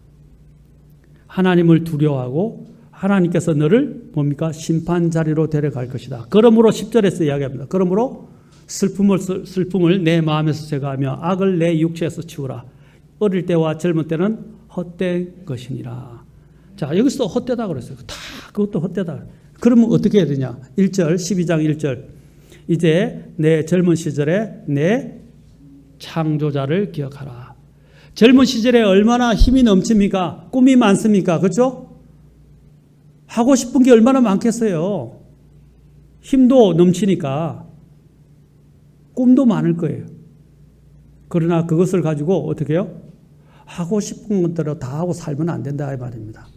하나님을 두려워하고 하나님께서 너를 뭡니까? 심판 자리로 데려갈 것이다. 그러므로 10절에서 이야기합니다. 그러므로 슬픔을 내 마음에서 제거하며 악을 내 육체에서 치우라. 어릴 때와 젊은 때는 헛된 것이니라. 자, 여기서 헛되다 그랬어요. 다 그것도 헛되다. 그러면 어떻게 해야 되냐? 1절, 12장 1절. 이제 내 젊은 시절에 내 창조자를 기억하라. 젊은 시절에 얼마나 힘이 넘칩니까? 꿈이 많습니까? 그렇죠? 하고 싶은 게 얼마나 많겠어요. 힘도 넘치니까 꿈도 많을 거예요. 그러나 그것을 가지고 어떻게 해요? 하고 싶은 것대로 다 하고 살면 안 된다 이 말입니다.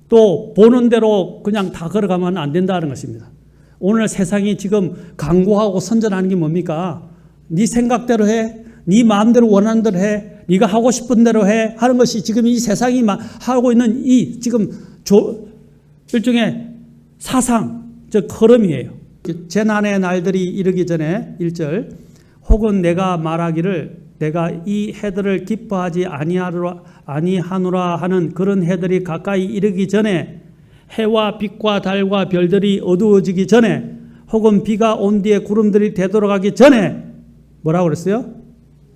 또 보는 대로 그냥 다 걸어가면 안 된다는 것입니다. 오늘 세상이 지금 강구하고 선전하는 게 뭡니까? 네 생각대로 해, 네 마음대로 원하는 대로 해, 네가 하고 싶은 대로 해 하는 것이 지금 이 세상이 하고 있는 이 지금 일종의 사상, 즉 흐름이에요. 재난의 날들이 이르기 전에 1절 혹은 내가 말하기를 내가 이 해들을 기뻐하지 아니하노라 하는 그런 해들이 가까이 이르기 전에 해와 빛과 달과 별들이 어두워지기 전에 혹은 비가 온 뒤에 구름들이 되돌아가기 전에 뭐라고 그랬어요?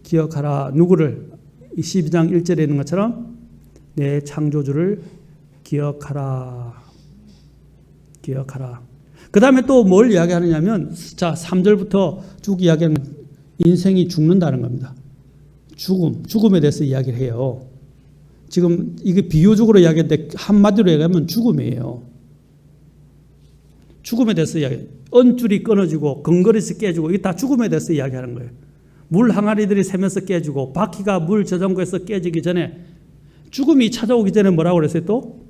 기억하라. 누구를? 12장 1절에 있는 것처럼 내 창조주를 기억하라. 그 다음에 또 뭘 이야기하느냐면, 자, 3절부터 쭉 이야기하는 인생이 죽는다는 겁니다. 죽음에 대해서 이야기를 해요. 지금 이게 비유적으로 이야기했는데 한마디로 얘기하면 죽음이에요. 죽음에 대해서 이야기해요. 언줄이 끊어지고 근거리에서 깨지고 이게 다 죽음에 대해서 이야기하는 거예요. 물 항아리들이 새면서 깨지고 바퀴가 물 저장고에서 깨지기 전에 죽음이 찾아오기 전에 뭐라고 그랬어요 또?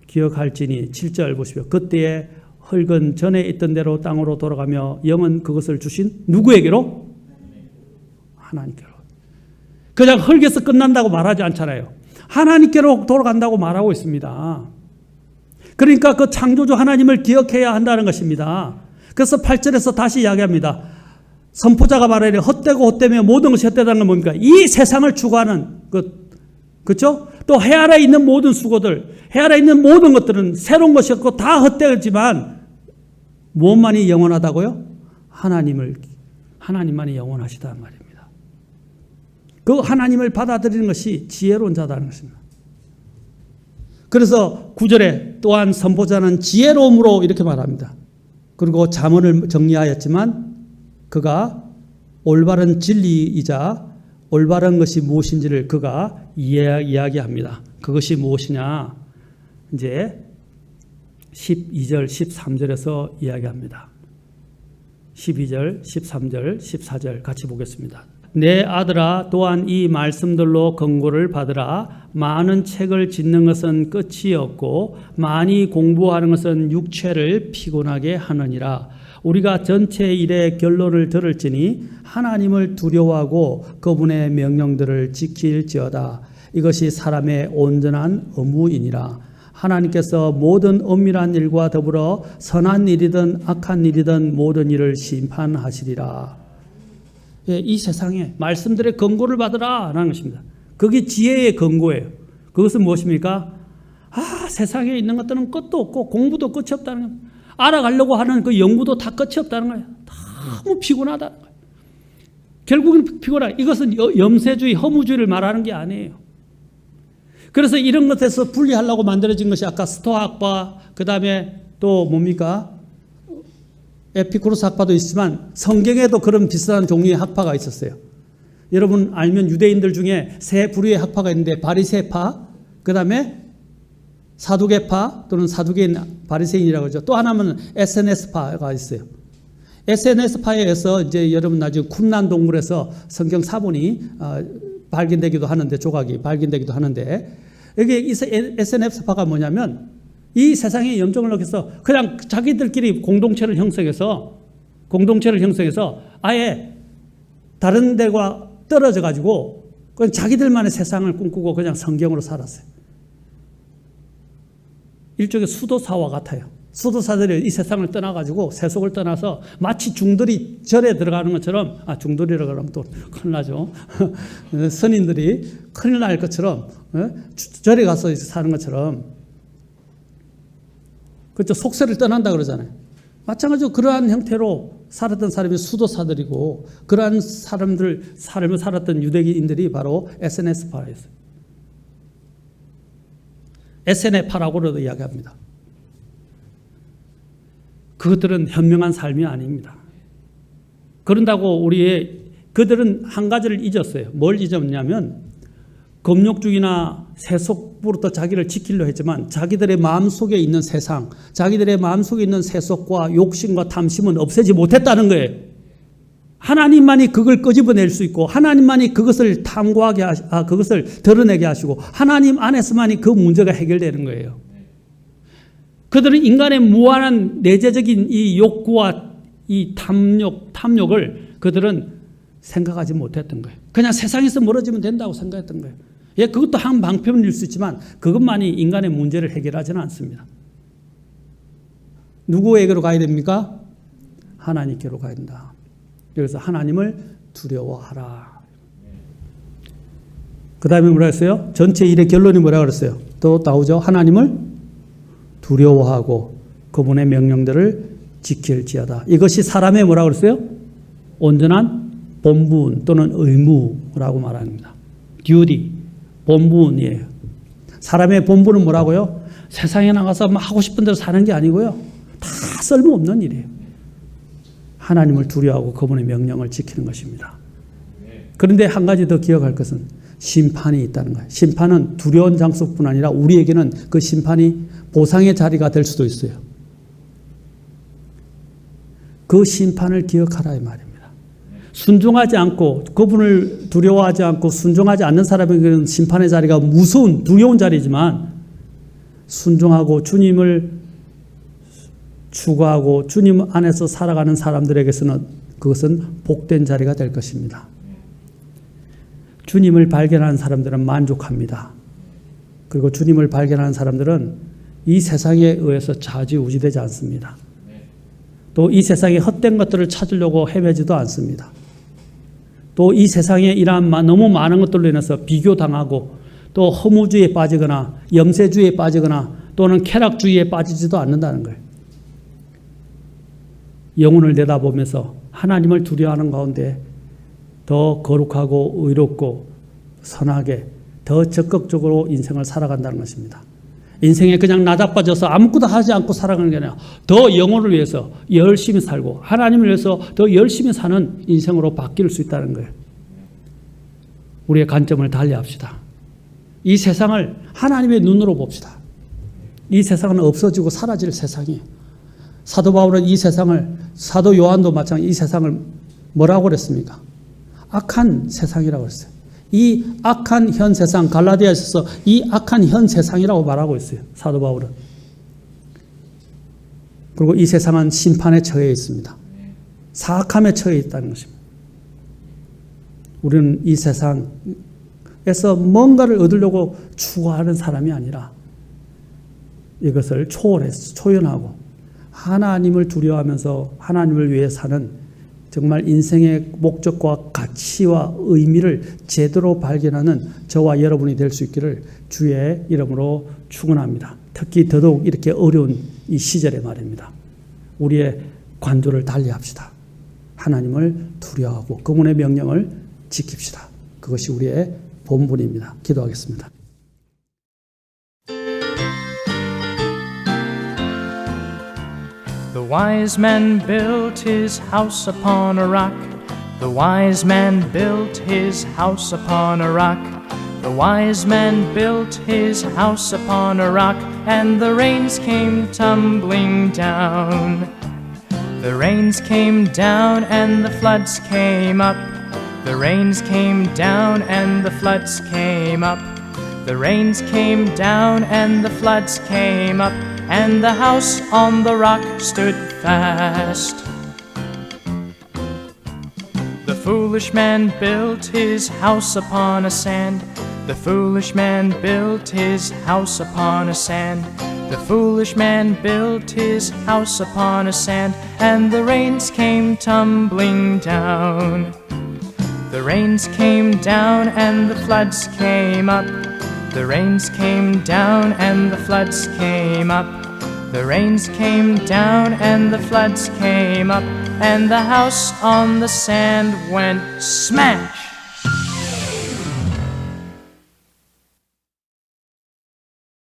기억할지니 7절 보십시오. 그때에 흙은 전에 있던 대로 땅으로 돌아가며 영은 그것을 주신 누구에게로? 하나님께로. 그냥 흙에서 끝난다고 말하지 않잖아요. 하나님께로 돌아간다고 말하고 있습니다. 그러니까 그 창조주 하나님을 기억해야 한다는 것입니다. 그래서 8절에서 다시 이야기합니다. 선포자가 말하기를 헛되고 헛되며 모든 것이 헛되다는 건 뭡니까? 이 세상을 추구하는 것, 그렇죠? 또 해 아래에 있는 모든 수고들, 해 아래에 있는 모든 것들은 새로운 것이었고 다 헛되었지만 무엇만이 영원하다고요? 하나님만이 영원하시다는 말입니다. 그 하나님을 받아들이는 것이 지혜로운 자다는 것입니다. 그래서 9절에 또한 선포자는 지혜로움으로 이렇게 말합니다. 그리고 잠언을 정리하였지만 그가 올바른 진리이자 올바른 것이 무엇인지를 그가 이야기합니다. 그것이 무엇이냐? 이제 12절, 13절에서 이야기합니다. 12절, 13절, 14절 같이 보겠습니다. 내 아들아 또한 이 말씀들로 권고를 받으라. 많은 책을 짓는 것은 끝이 없고 많이 공부하는 것은 육체를 피곤하게 하느니라. 우리가 전체 일의 결론을 들을지니 하나님을 두려워하고 그분의 명령들을 지킬지어다. 이것이 사람의 온전한 의무이니라. 하나님께서 모든 엄밀한 일과 더불어 선한 일이든 악한 일이든 모든 일을 심판하시리라. 이 세상에 말씀들의 권고를 받으라 라는 것입니다. 그게 지혜의 권고예요. 그것은 무엇입니까? 세상에 있는 것들은 끝도 없고 공부도 끝이 없다는 겁니다. 알아가려고 하는 그 연구도 다 끝이 없다는 거예요. 너무 피곤하다는 거예요. 결국은 피곤하다. 이것은 염세주의, 허무주의를 말하는 게 아니에요. 그래서 이런 것에서 분리하려고 만들어진 것이 아까 스토아학파, 그 다음에 또 뭡니까? 에피쿠로스 학파도 있지만 성경에도 그런 비슷한 종류의 학파가 있었어요. 여러분 알면 유대인들 중에 세 부류의 학파가 있는데 바리새파, 그 다음에 사두개파 또는 사두개인 바리새인이라고 하죠. 또 하나는 SNS파가 있어요. SNS파에서 이제 여러분 나중에 쿰란 동굴에서 성경 사본이 발견되기도 하는데, 조각이 발견되기도 하는데, 여기 이 SNS파가 뭐냐면 이 세상에 염증을 넣어서 그냥 자기들끼리 공동체를 형성해서 아예 다른 데와 떨어져 가지고 그냥 자기들만의 세상을 꿈꾸고 그냥 성경으로 살았어요. 일종의 수도사와 같아요. 수도사들이 이 세상을 떠나가지고 세속을 떠나서 마치 중들이 절에 들어가는 것처럼, 중들이라고 하면 또 큰일 나죠. 선인들이 큰일 날 것처럼 절에 가서 사는 것처럼, 그렇죠. 속세를 떠난다 그러잖아요. 마찬가지로 그러한 형태로 살았던 사람이 수도사들이고 그러한 삶을 살았던 유대인들이 바로 SNS파였어요. SNF파라고도 이야기합니다. 그것들은 현명한 삶이 아닙니다. 그런다고 그들은 한 가지를 잊었어요. 뭘 잊었냐면 금욕주의나 세속으로부터 자기를 지키려 했지만 자기들의 마음속에 있는 세상, 자기들의 마음속에 있는 세속과 욕심과 탐심은 없애지 못했다는 거예요. 하나님만이 그걸 끄집어낼 수 있고 하나님만이 그것을 탐구하게 그것을 드러내게 하시고 하나님 안에서만이 그 문제가 해결되는 거예요. 그들은 인간의 무한한 내재적인 이 욕구와 이 탐욕을 그들은 생각하지 못했던 거예요. 그냥 세상에서 멀어지면 된다고 생각했던 거예요. 그것도 한 방편일 수 있지만 그것만이 인간의 문제를 해결하지는 않습니다. 누구에게로 가야 됩니까? 하나님께로 가야 된다. 그래서 하나님을 두려워하라. 그 다음에 뭐라 했어요? 전체 일의 결론이 뭐라 그랬어요? 또 나오죠. 하나님을 두려워하고 그분의 명령들을 지킬지어다. 이것이 사람의 뭐라 그랬어요? 온전한 본분 또는 의무라고 말합니다. duty, 본분이에요. 사람의 본분은 뭐라고요? 세상에 나가서 하고 싶은 대로 사는 게 아니고요. 다 쓸모없는 일이에요. 하나님을 두려워하고 그분의 명령을 지키는 것입니다. 그런데 한 가지 더 기억할 것은 심판이 있다는 거예요. 심판은 두려운 장소뿐 아니라 우리에게는 그 심판이 보상의 자리가 될 수도 있어요. 그 심판을 기억하라 이 말입니다. 순종하지 않고 그분을 두려워하지 않고 순종하지 않는 사람에게는 심판의 자리가 무서운 두려운 자리지만 순종하고 주님을 추구하고 주님 안에서 살아가는 사람들에게서는 그것은 복된 자리가 될 것입니다. 주님을 발견하는 사람들은 만족합니다. 그리고 주님을 발견하는 사람들은 이 세상에 의해서 좌지우지되지 않습니다. 또 이 세상의 헛된 것들을 찾으려고 헤매지도 않습니다. 또 이 세상에 이러한 너무 많은 것들로 인해서 비교당하고 또 허무주의에 빠지거나 염세주의에 빠지거나 또는 쾌락주의에 빠지지도 않는다는 거예요. 영혼을 내다보면서 하나님을 두려워하는 가운데 더 거룩하고 의롭고 선하게 더 적극적으로 인생을 살아간다는 것입니다. 인생에 그냥 나자빠져서 아무것도 하지 않고 살아가는 게 아니라 더 영혼을 위해서 열심히 살고 하나님을 위해서 더 열심히 사는 인생으로 바뀔 수 있다는 거예요. 우리의 관점을 달리합시다. 이 세상을 하나님의 눈으로 봅시다. 이 세상은 없어지고 사라질 세상이에요. 사도 바울은 이 세상을, 사도 요한도 마찬가지로 이 세상을 뭐라고 그랬습니까? 악한 세상이라고 했어요. 이 악한 현 세상, 갈라디아서에서 이 악한 현 세상이라고 말하고 있어요. 사도 바울은. 그리고 이 세상은 심판에 처해 있습니다. 사악함에 처해 있다는 것입니다. 우리는 이 세상에서 뭔가를 얻으려고 추구하는 사람이 아니라 이것을 초월해서 초연하고 하나님을 두려워하면서 하나님을 위해 사는 정말 인생의 목적과 가치와 의미를 제대로 발견하는 저와 여러분이 될 수 있기를 주의 이름으로 축원합니다. 특히 더더욱 이렇게 어려운 이 시절에 말입니다. 우리의 관조를 달리합시다. 하나님을 두려워하고 그분의 명령을 지킵시다. 그것이 우리의 본분입니다. 기도하겠습니다. The wise man built his house upon a rock. The wise man built his house upon a rock. The wise man built his house upon a rock, and the rains came tumbling down. The rains came down and the floods came up. The rains came down and the floods came up. The rains came down and the floods came up, and the house on the rock stood fast. The foolish man built his house upon a sand. The foolish man built his house upon a sand. The foolish man built his house upon a sand, and the rains came tumbling down. The rains came down and the floods came up. The rains came down and the floods came up. The rains came down and the floods came up, and the house on the sand went smash.